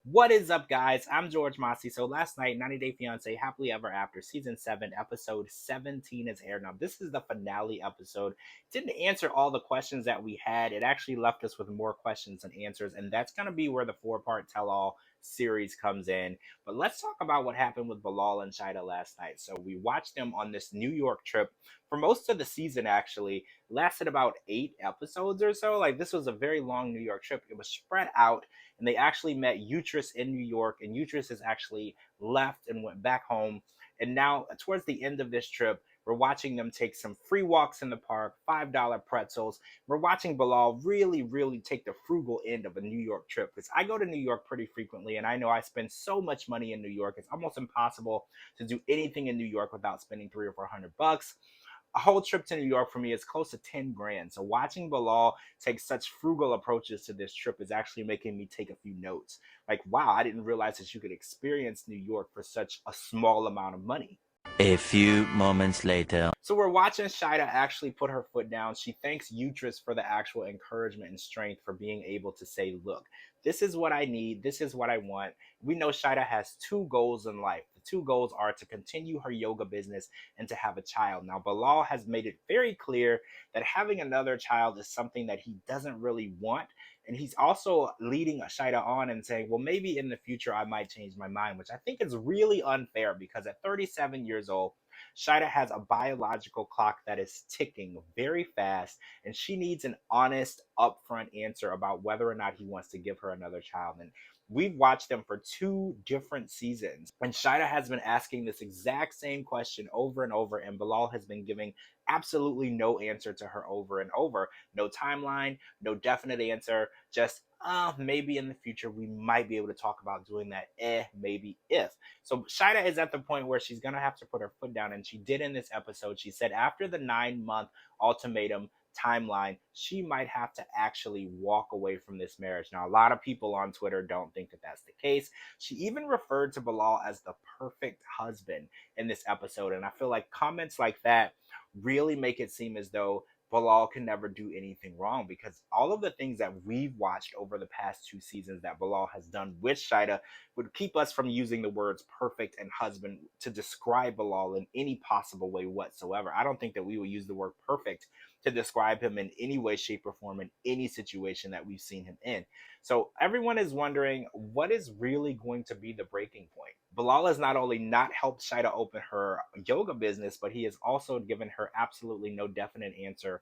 What is up, guys? I'm George Mossy. So last night, 90 Day Fiance Happily Ever After Season 7, Episode 17 is aired. Now, this is the finale episode. It didn't answer all the questions that we had. It actually left us with more questions than answers, and that's going to be where the four-part tell-all series comes in. But let's talk about what happened with Bilal and Shaeeda last night. So we watched them on this New York trip for most of the season, actually. Lasted about 8 episodes or so. Like, this was a very long New York trip. It was spread out, and they actually met Utrus in New York, and Utrus has actually left and went back home. And now, towards the end of this trip, we're watching them take some free walks in the park, $5 pretzels. We're watching Bilal really take the frugal end of a New York trip, because I go to New York pretty frequently, and I know I spend so much money in New York. It's almost impossible to do anything in New York without spending 300 or 400 bucks. A whole trip to New York for me is close to 10 grand. So watching Bilal take such frugal approaches to this trip is actually making me take a few notes. Like, wow, I didn't realize that you could experience New York for such a small amount of money. A few moments later. So we're watching Shaeeda actually put her foot down. She thanks Utrus for the actual encouragement and strength for being able to say, look, this is what I need. This is what I want. We know Shaeeda has two goals in life. The two goals are to continue her yoga business and to have a child. Now, Bilal has made it very clear that having another child is something that he doesn't really want. And he's also leading Shaeeda on and saying, well, maybe in the future I might change my mind, which I think is really unfair, because at 37 years old, Shaeeda has a biological clock that is ticking very fast, and she needs an honest, upfront answer about whether or not he wants to give her another child. And we've watched them for 2 different seasons, and Shaeeda has been asking this exact same question over and over, and Bilal has been giving absolutely no answer to her over and over. No timeline, no definite answer, just maybe in the future we might be able to talk about doing that. Maybe if. So Shaeeda is at the point where she's gonna have to put her foot down, and she did in this episode. She said after the 9 month ultimatum timeline, she might have to actually walk away from this marriage. Now, a lot of people on Twitter don't think that that's the case. She even referred to Bilal as the perfect husband in this episode, and I feel like comments like that really make it seem as though Bilal can never do anything wrong, because all of the things that we've watched over the past 2 seasons that Bilal has done with Shaeeda would keep us from using the words perfect and husband to describe Bilal in any possible way whatsoever. I don't think that we will use the word perfect to describe him in any way, shape, or form in any situation that we've seen him in. So everyone is wondering, what is really going to be the breaking point? Bilal has not only not helped Shaeeda open her yoga business, but he has also given her absolutely no definite answer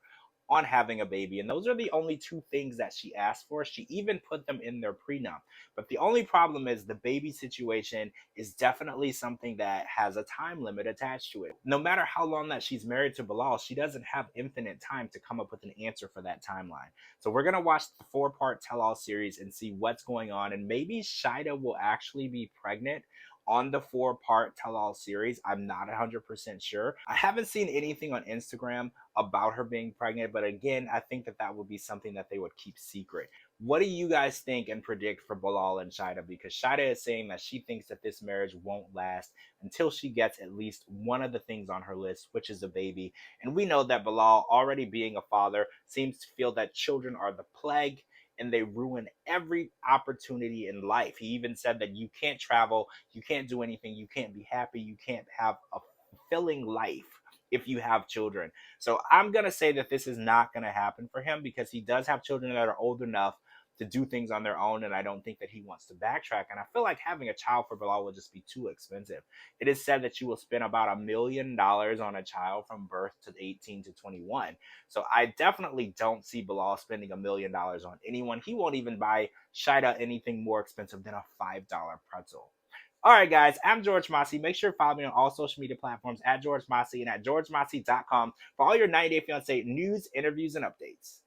on having a baby. And those are the only two things that she asked for. She even put them in their prenup. But the only problem is the baby situation is definitely something that has a time limit attached to it. No matter how long that she's married to Bilal, she doesn't have infinite time to come up with an answer for that timeline. So we're going to watch the four-part tell-all series and see what's going on. And maybe Shaeeda will actually be pregnant on the four-part tell-all series. I'm not 100% sure. I haven't seen anything on Instagram about her being pregnant, but again, I think that that would be something that they would keep secret. What do you guys think and predict for Bilal and Shaeeda? Because Shaeeda is saying that she thinks that this marriage won't last until she gets at least one of the things on her list, which is a baby. And we know that Bilal, already being a father, seems to feel that children are the plague and they ruin every opportunity in life. He even said that you can't travel, you can't do anything, you can't be happy, you can't have a fulfilling life if you have children. So I'm going to say that this is not going to happen for him, because he does have children that are old enough to do things on their own, and I don't think that he wants to backtrack. And I feel like having a child for Bilal will just be too expensive. It is said that you will spend about $1 million on a child from birth to 18 to 21. So I definitely don't see Bilal spending $1 million on anyone. He won't even buy Shaeeda anything more expensive than a $5 pretzel. All right, guys, I'm George Mossy. Make sure to follow me on all social media platforms at George Mossy and at georgemossy.com for all your 90 Day Fiancé news, interviews, and updates.